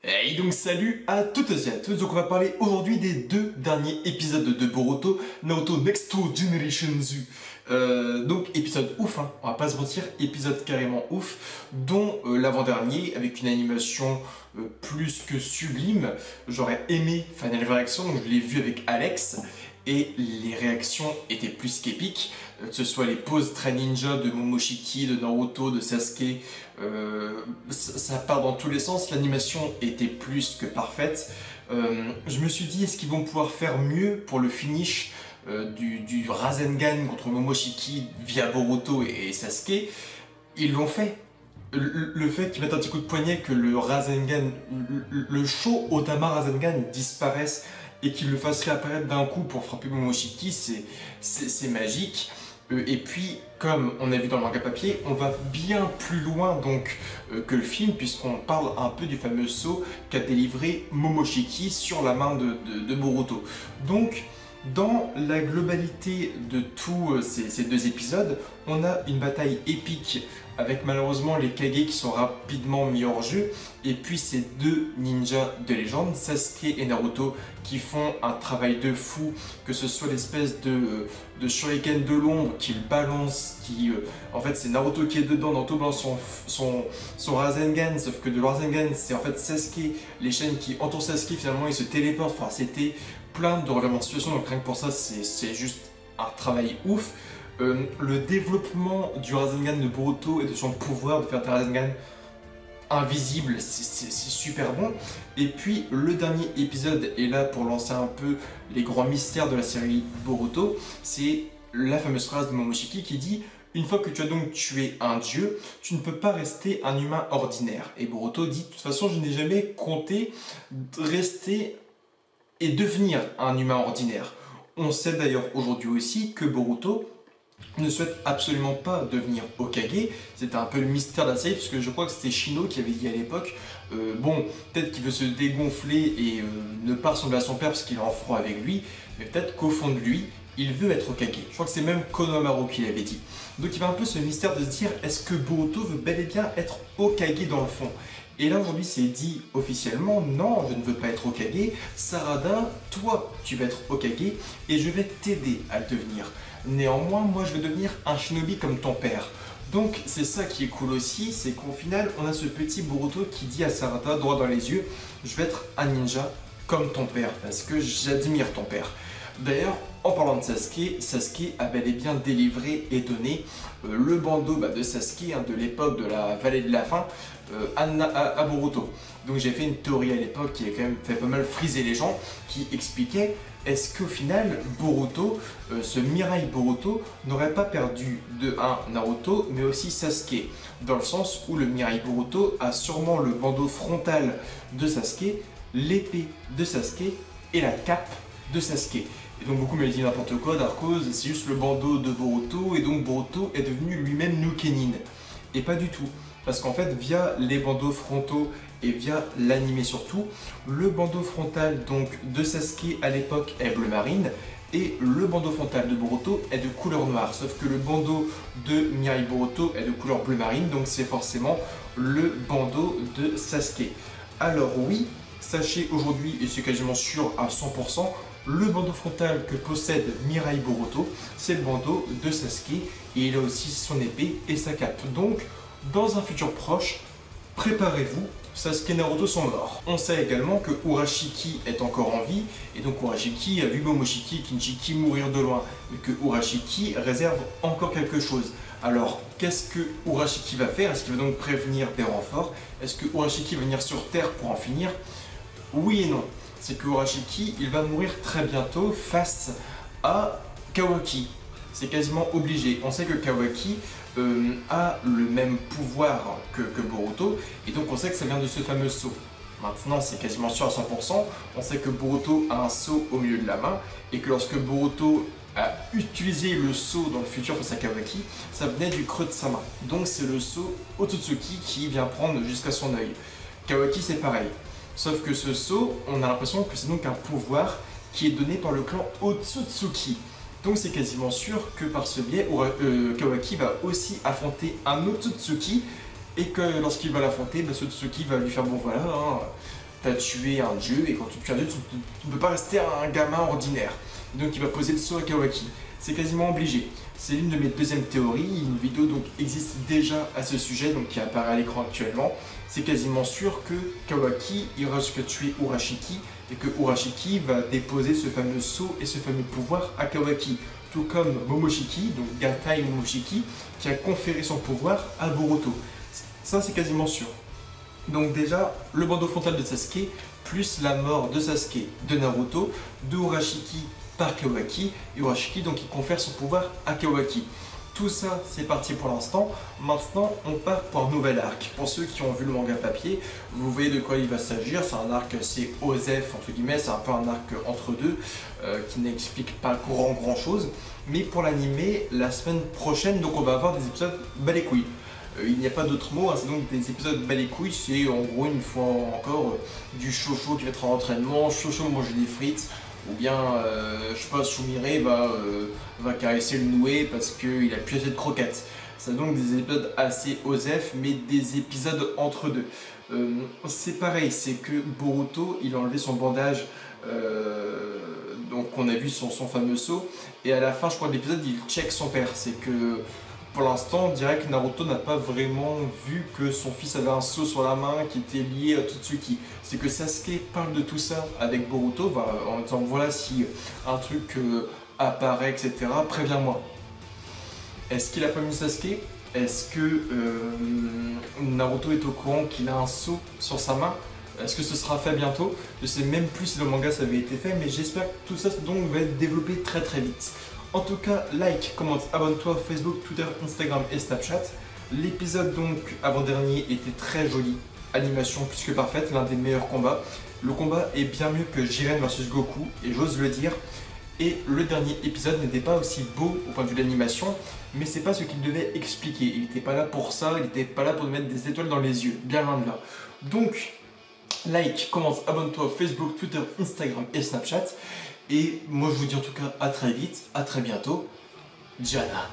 Et donc salut à toutes et à tous, donc on va parler aujourd'hui des deux derniers épisodes de Boruto, Naruto Next Generation Z. Donc épisode ouf, hein, on va pas se mentir, épisode carrément ouf, dont l'avant-dernier avec une animation plus que sublime. J'aurais aimé faire une réaction, donc je l'ai vu avec Alex, et les réactions étaient plus qu'épiques, que ce soit les poses très ninja de Momoshiki, de Naruto, de Sasuke, ça part dans tous les sens, l'animation était plus que parfaite. Je me suis dit, est-ce qu'ils vont pouvoir faire mieux pour le finish du Rasengan contre Momoshiki via Boruto et Sasuke? Ils l'ont fait. Le fait qu'ils mettent un petit coup de poignet, que le Rasengan, le Sho Otama Rasengan disparaisse et qu'il le fasse réapparaître d'un coup pour frapper Momoshiki, c'est magique. Et puis, comme on a vu dans le manga papier, on va bien plus loin donc que le film, puisqu'on parle un peu du fameux saut qu'a délivré Momoshiki sur la main de Boruto. Donc, dans la globalité de tous ces deux épisodes, on a une bataille épique avec malheureusement les Kage qui sont rapidement mis hors jeu, et puis ces deux ninjas de légende, Sasuke et Naruto, qui font un travail de fou, que ce soit l'espèce de shuriken de l'ombre qu'ils balancent, en fait c'est Naruto qui est dedans, Naruto balance son Rasengan, sauf que de Rasengan c'est en fait Sasuke, les chaînes qui entourent Sasuke finalement ils se téléportent, enfin c'était plein de revirements de situation, donc rien que pour ça c'est juste un travail ouf. Le développement du Rasengan de Boruto et de son pouvoir de faire des Rasengan invisibles, c'est super bon. Et puis le dernier épisode est là pour lancer un peu les grands mystères de la série Boruto, c'est la fameuse phrase de Momoshiki qui dit: une fois que tu as donc tué un dieu, tu ne peux pas rester un humain ordinaire. Et Boruto dit: de toute façon je n'ai jamais compté rester et devenir un humain ordinaire. On sait d'ailleurs aujourd'hui aussi que Boruto ne souhaite absolument pas devenir Hokage. C'était un peu le mystère de la série, puisque je crois que c'était Shino qui avait dit à l'époque bon, peut-être qu'il veut se dégonfler et ne pas ressembler à son père parce qu'il est en froid avec lui, mais peut-être qu'au fond de lui, il veut être Hokage. Je crois que c'est même Konohamaru qui l'avait dit. Donc il y avait un peu ce mystère de se dire, est-ce que Boruto veut bel et bien être Hokage dans le fond? Et là aujourd'hui c'est dit officiellement, non, je ne veux pas être Hokage, Sarada, toi tu vas être Hokage et je vais t'aider à le devenir. Néanmoins, moi je veux devenir un shinobi comme ton père. Donc c'est ça qui est cool aussi, c'est qu'au final on a ce petit Boruto qui dit à Sarada droit dans les yeux: je vais être un ninja comme ton père, parce que j'admire ton père. D'ailleurs, en parlant de Sasuke, Sasuke a bel et bien délivré et donné le bandeau de Sasuke, de l'époque de la vallée de la faim, à Boruto. Donc j'ai fait une théorie à l'époque qui a quand même fait pas mal friser les gens, qui expliquait: est-ce qu'au final Boruto, ce Mirai Boruto, n'aurait pas perdu de 1 Naruto, mais aussi Sasuke, dans le sens où le Mirai Boruto a sûrement le bandeau frontal de Sasuke, l'épée de Sasuke et la cape de Sasuke. Et donc beaucoup m'ont dit n'importe quoi, Darkos, c'est juste le bandeau de Boruto, et donc Boruto est devenu lui-même Nukenin. Et pas du tout, parce qu'en fait via les bandeaux frontaux et via l'anime surtout, le bandeau frontal donc de Sasuke à l'époque est bleu marine, et le bandeau frontal de Boruto est de couleur noire, sauf que le bandeau de Mirai Boruto est de couleur bleu marine, donc c'est forcément le bandeau de Sasuke. Alors oui, sachez aujourd'hui, et c'est quasiment sûr à 100%, le bandeau frontal que possède Mirai Boruto, c'est le bandeau de Sasuke, et il a aussi son épée et sa cape. Donc, dans un futur proche, préparez-vous, Sasuke et Naruto sont morts. On sait également que Urashiki est encore en vie, et donc Urashiki a vu Momoshiki et Kinshiki mourir de loin, mais que Urashiki réserve encore quelque chose. Alors, qu'est-ce que Urashiki va faire? Est-ce qu'il va donc prévenir des renforts? Est-ce que Urashiki va venir sur Terre pour en finir? Oui et non. C'est que Urashiki, il va mourir très bientôt face à Kawaki. C'est quasiment obligé. On sait que Kawaki a le même pouvoir que Boruto, et donc on sait que ça vient de ce fameux sceau. Maintenant, c'est quasiment sûr à 100%, on sait que Boruto a un sceau au milieu de la main, et que lorsque Boruto a utilisé le sceau dans le futur face à Kawaki, ça venait du creux de sa main. Donc c'est le sceau Otsutsuki qui vient prendre jusqu'à son œil. Kawaki c'est pareil. Sauf que ce sceau, on a l'impression que c'est donc un pouvoir qui est donné par le clan Otsutsuki. Donc c'est quasiment sûr que par ce biais, Kawaki va aussi affronter un Otsutsuki, et que lorsqu'il va l'affronter, ce Otsutsuki va lui faire bon voilà, hein, tu as tué un dieu, et quand tu tues un dieu, tu ne peux pas rester un gamin ordinaire. Donc il va poser le saut à Kawaki. C'est quasiment obligé. C'est l'une de mes deuxièmes théories. Une vidéo donc existe déjà à ce sujet, donc qui apparaît à l'écran actuellement. C'est quasiment sûr que Kawaki ira jusqu'à tuer Urashiki et que Urashiki va déposer ce fameux saut et ce fameux pouvoir à Kawaki. Tout comme Momoshiki, donc Gatai Momoshiki, qui a conféré son pouvoir à Boruto. Ça, c'est quasiment sûr. Donc déjà, le bandeau frontal de Sasuke, plus la mort de Sasuke, de Naruto, de Urashiki par Kawaki, et Urashiki donc il confère son pouvoir à Kawaki. Tout ça, c'est parti pour l'instant. Maintenant, on part pour un nouvel arc. Pour ceux qui ont vu le manga papier, vous voyez de quoi il va s'agir. C'est un arc assez osef, entre guillemets. C'est un peu un arc entre deux, qui n'explique pas grand chose. Mais pour l'animé, la semaine prochaine, donc on va avoir des épisodes bas les couilles. Il n'y a pas d'autre mot, hein, c'est donc des épisodes bas les couilles. C'est en gros, une fois encore, du Shosho qui va être en entraînement, Shosho manger des frites. Ou bien, je sais pas, Sumire va caresser le noué parce qu'il a plus assez de croquettes. C'est donc des épisodes assez osef, mais des épisodes entre deux. C'est pareil, c'est que Boruto, il a enlevé son bandage, donc on a vu son fameux saut, et à la fin, je crois, de l'épisode, il check son père. C'est que, pour l'instant, on dirait que Naruto n'a pas vraiment vu que son fils avait un sceau sur la main qui était lié à Totsuki. C'est que Sasuke parle de tout ça avec Boruto, en disant voilà, si un truc apparaît, etc., préviens-moi. Est-ce qu'il a pas mis Sasuke? Est-ce que Naruto est au courant qu'il a un sceau sur sa main? Est-ce que ce sera fait bientôt? Je sais même plus si le manga ça avait été fait, mais j'espère que tout ça donc va être développé très vite. En tout cas, like, commente, abonne-toi Facebook, Twitter, Instagram et Snapchat. L'épisode donc avant-dernier était très joli, animation plus que parfaite, l'un des meilleurs combats. Le combat est bien mieux que Jiren vs Goku, et j'ose le dire. Et le dernier épisode n'était pas aussi beau au point de vue de l'animation, mais c'est pas ce qu'il devait expliquer. Il n'était pas là pour ça, il n'était pas là pour nous mettre des étoiles dans les yeux, bien loin de là. Donc, like, commente, abonne-toi Facebook, Twitter, Instagram et Snapchat. Et moi je vous dis en tout cas à très vite, à très bientôt. Diana.